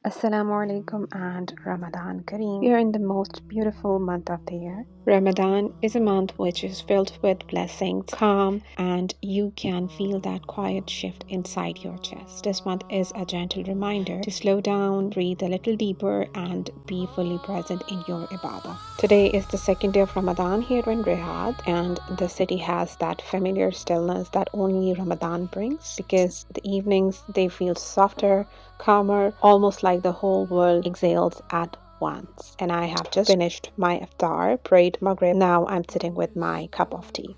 Assalamu alaikum and Ramadan Kareem. We are in the most beautiful month of the year. Ramadan is a month which is filled with blessings, calm, and you can feel that quiet shift inside your chest. This month is a gentle reminder to slow down, breathe a little deeper, and be fully present in your Ibadah. Today is the second day of Ramadan here in Riyadh, and the city has that familiar stillness that only Ramadan brings because the evenings they feel softer, calmer, almost like the whole world exhales at once. And I have just finished my iftar, prayed Maghrib. Now I'm sitting with my cup of tea.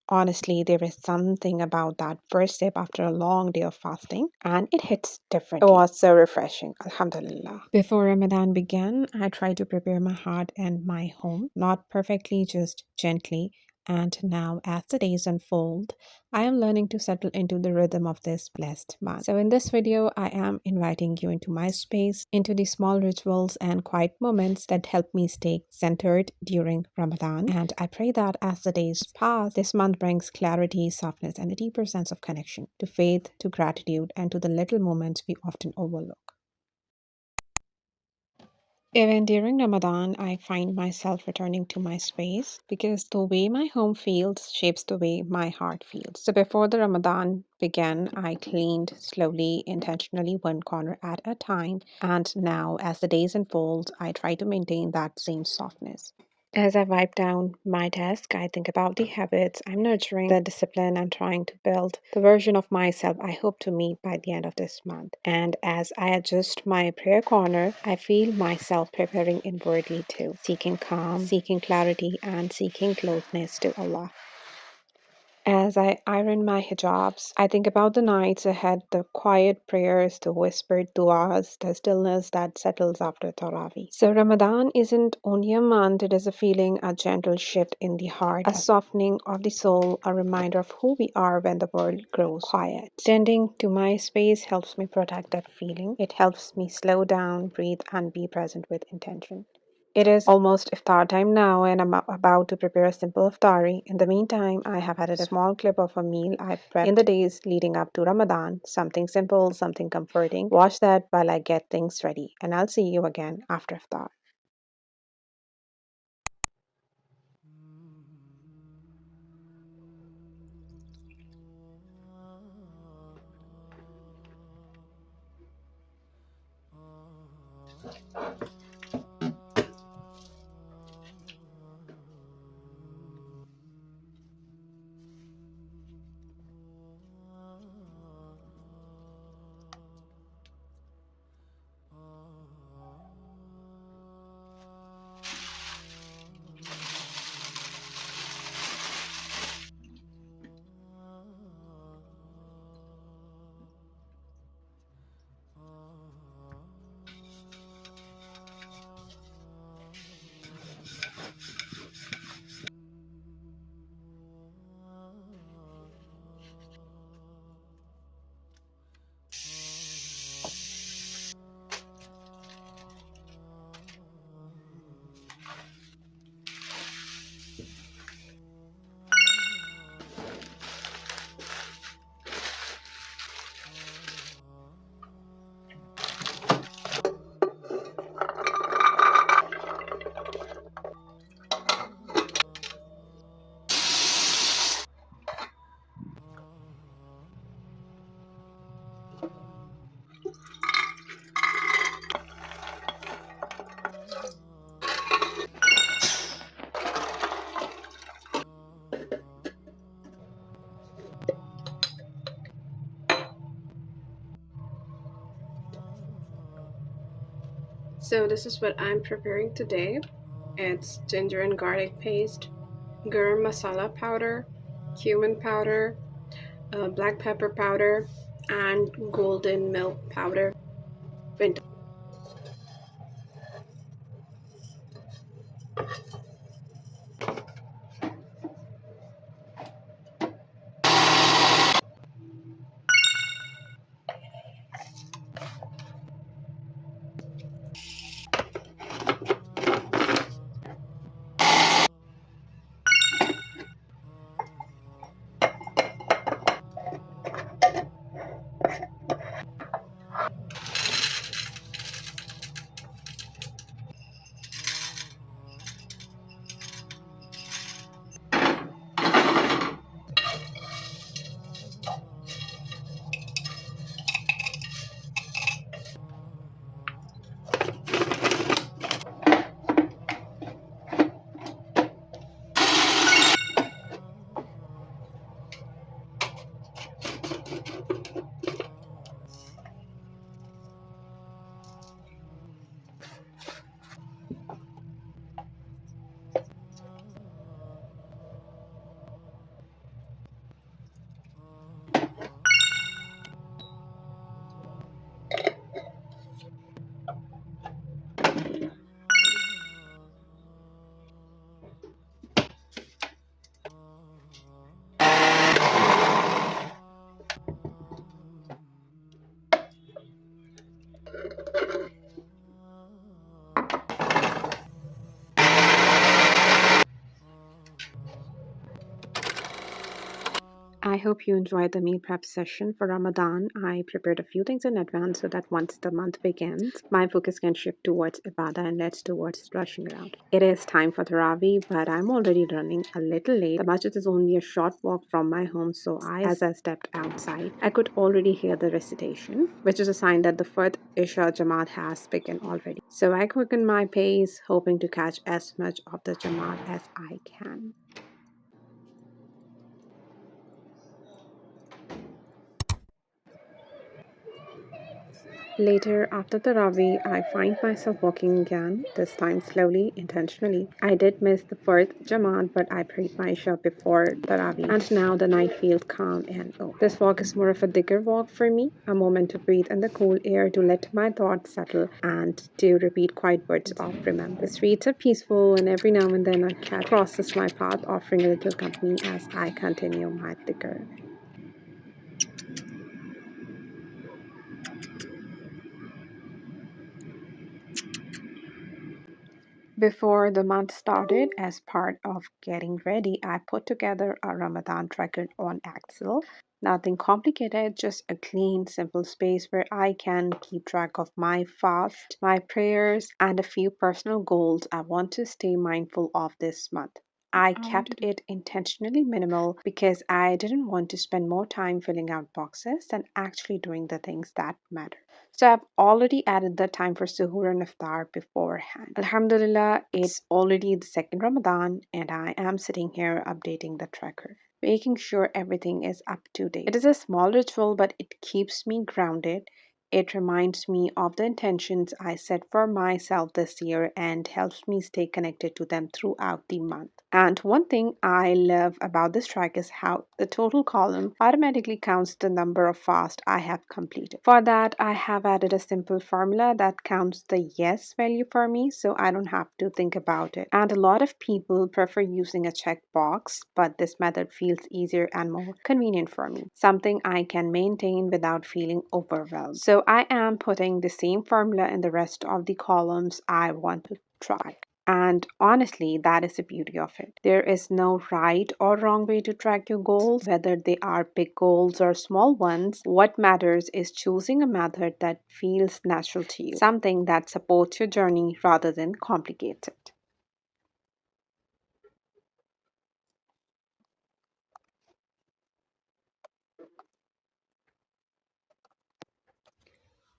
Honestly, there is something about that first sip after a long day of fasting, and it hits differently. It was so refreshing, Alhamdulillah. Before Ramadan began, I tried to prepare my heart and my home, not perfectly, just gently. And now, as the days unfold, I am learning to settle into the rhythm of this blessed month. So, in this video, I am inviting you into my space, into the small rituals and quiet moments that help me stay centered during Ramadan. And I pray that as the days pass, this month brings clarity, softness, and a deeper sense of connection to faith, to gratitude, and to the little moments we often overlook. Even during Ramadan, I find myself returning to my space because the way my home feels shapes the way my heart feels. So before the Ramadan began, I cleaned slowly, intentionally, one corner at a time. And now, as the days unfold, I try to maintain that same softness. As I wipe down my desk, I think about the habits I'm nurturing, the discipline I'm trying to build, the version of myself I hope to meet by the end of this month. And as I adjust my prayer corner, I feel myself preparing inwardly too, seeking calm, seeking clarity, and seeking closeness to Allah. As I iron my hijabs, I think about the nights ahead, the quiet prayers, the whispered duas, the stillness that settles after Taraweeh. So Ramadan isn't only a month, it is a feeling, a gentle shift in the heart, a softening of the soul, a reminder of who we are when the world grows quiet. Tending to my space helps me protect that feeling. It helps me slow down, breathe, and be present with intention. It is almost iftar time now, and I'm about to prepare a simple iftari. In the meantime, I have added a small clip of a meal I prepped in the days leading up to Ramadan. Something simple, something comforting. Watch that while I get things ready, and I'll see you again after iftar. So this is what I'm preparing today. It's ginger and garlic paste, garam masala powder, cumin powder, black pepper powder, and golden milk powder. hope you enjoyed the meal prep session for Ramadan. I prepared a few things in advance so that once the month begins, my focus can shift towards Ibadah and less towards rushing around. It is time for Taraweeh, but I'm already running a little late. The masjid is only a short walk from my home, so as I stepped outside, I could already hear the recitation, which is a sign that the fourth Isha Jamaat has begun already. So I quickened my pace, hoping to catch as much of the Jamaat as I can. Later, after Taraweeh, I find myself walking again, this time slowly, intentionally. I did miss the fourth Jamaat, but I prayed my Isha before Taraweeh, and now the night feels calm and open. This walk is more of a Dhikr walk for me, a moment to breathe in the cool air, to let my thoughts settle, and to repeat quiet words of remembrance. The streets are peaceful, and every now and then a cat crosses my path, offering a little company as I continue my Dhikr. Before the month started, as part of getting ready, I put together a Ramadan Tracker on Excel. Nothing complicated, just a clean, simple space where I can keep track of my fast, my prayers, and a few personal goals I want to stay mindful of this month. I kept it intentionally minimal because I didn't want to spend more time filling out boxes than actually doing the things that matter. So I've already added the time for suhoor and iftar beforehand. Alhamdulillah, it's already the second Ramadan and I am sitting here updating the tracker, making sure everything is up to date. It is a small ritual, but it keeps me grounded. It reminds me of the intentions I set for myself this year and helps me stay connected to them throughout the month. And one thing I love about this track is how the total column automatically counts the number of fasts I have completed. For that, I have added a simple formula that counts the yes value for me so I don't have to think about it. And a lot of people prefer using a checkbox, but this method feels easier and more convenient for me, something I can maintain without feeling overwhelmed. So I am putting the same formula in the rest of the columns I want to track. And honestly, that is the beauty of it. There is no right or wrong way to track your goals, whether they are big goals or small ones. What matters is choosing a method that feels natural to you, something that supports your journey rather than complicates it.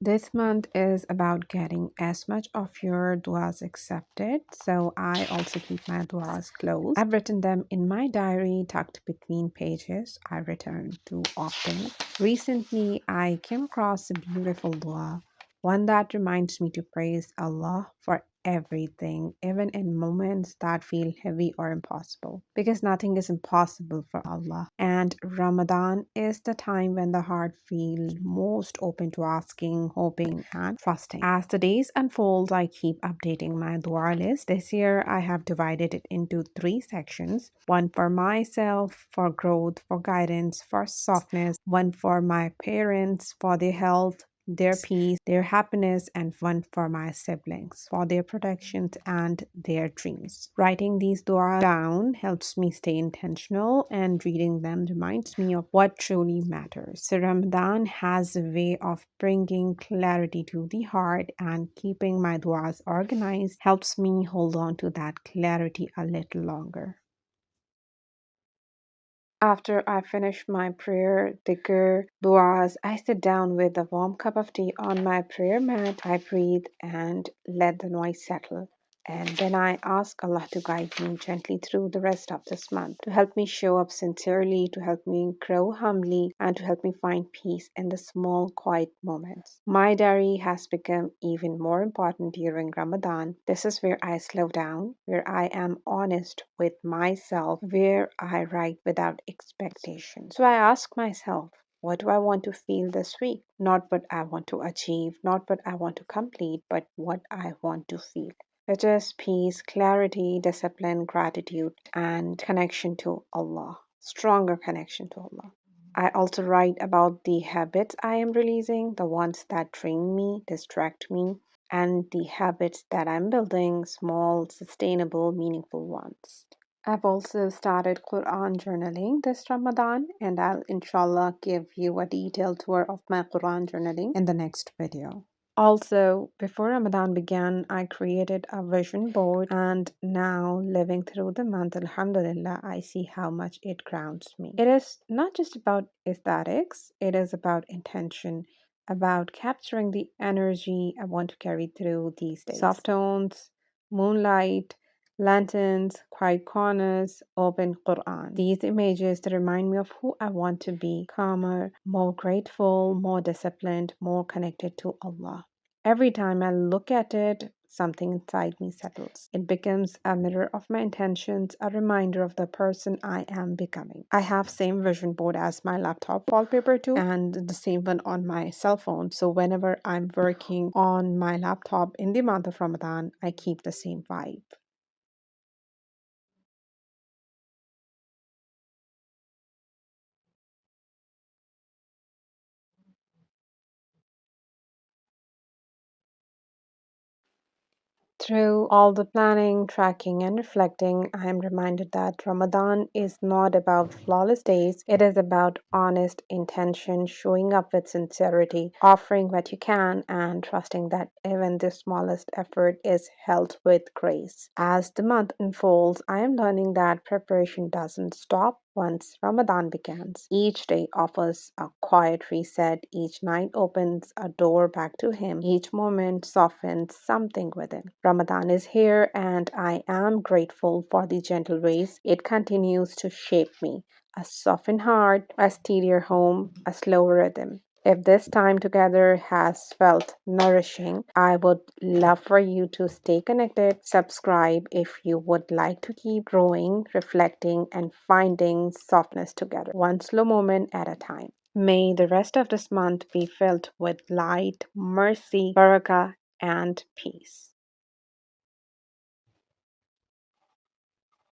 This month is about getting as much of your duas accepted, so I also keep my duas close. I've written them in my diary tucked between pages I return to often. Recently, I came across a beautiful dua, one that reminds me to praise Allah for everything, even in moments that feel heavy or impossible. Because nothing is impossible for Allah. And Ramadan is the time when the heart feels most open to asking, hoping, and trusting. As the days unfold, I keep updating my dua list. This year, I have divided it into three sections: one for myself, for growth, for guidance, for softness, one for my parents, for their health, their peace, their happiness, and one for my siblings, for their protections and their dreams. Writing these dua down helps me stay intentional, and reading them reminds me of what truly matters. So, Ramadan has a way of bringing clarity to the heart, and keeping my duas organized helps me hold on to that clarity a little longer. After I finish my prayer, dhikr, duas, I sit down with a warm cup of tea on my prayer mat. I breathe and let the noise settle. And then I ask Allah to guide me gently through the rest of this month, to help me show up sincerely, to help me grow humbly, and to help me find peace in the small, quiet moments. My diary has become even more important during Ramadan. This is where I slow down, where I am honest with myself, where I write without expectation. So I ask myself, what do I want to feel this week? Not what I want to achieve, not what I want to complete, but what I want to feel, which is peace, clarity, discipline, gratitude, and connection to Allah. Stronger connection to Allah. I also write about the habits I am releasing, the ones that drain me, distract me, and the habits that I'm building, small, sustainable, meaningful ones. I've also started Quran journaling this Ramadan, and I'll inshallah give you a detailed tour of my Quran journaling in the next video. Also, before Ramadan began, I created a vision board, and now living through the month, Alhamdulillah, I see how much it grounds me. It is not just about aesthetics, it is about intention, about capturing the energy I want to carry through these days. Soft tones, moonlight, lanterns, quiet corners, open Quran. These images that remind me of who I want to be: calmer, more grateful, more disciplined, more connected to Allah. Every time I look at it, something inside me settles. It becomes a mirror of my intentions, a reminder of the person I am becoming. I have same vision board as my laptop wallpaper too, and the same one on my cell phone. So whenever I'm working on my laptop in the month of Ramadan, I keep the same vibe. Through all the planning, tracking, and reflecting, I am reminded that Ramadan is not about flawless days. It is about honest intention, showing up with sincerity, offering what you can, and trusting that even the smallest effort is held with grace. As the month unfolds, I am learning that preparation doesn't stop once Ramadan begins. Each day offers a quiet reset, each night opens a door back to Him, each moment softens something within. Ramadan is here, and I am grateful for the gentle ways it continues to shape me. A softened heart, a steadier home, a slower rhythm. If this time together has felt nourishing, I would love for you to stay connected. Subscribe if you would like to keep growing, reflecting, and finding softness together, one slow moment at a time. May the rest of this month be filled with light, mercy, barakah, and peace.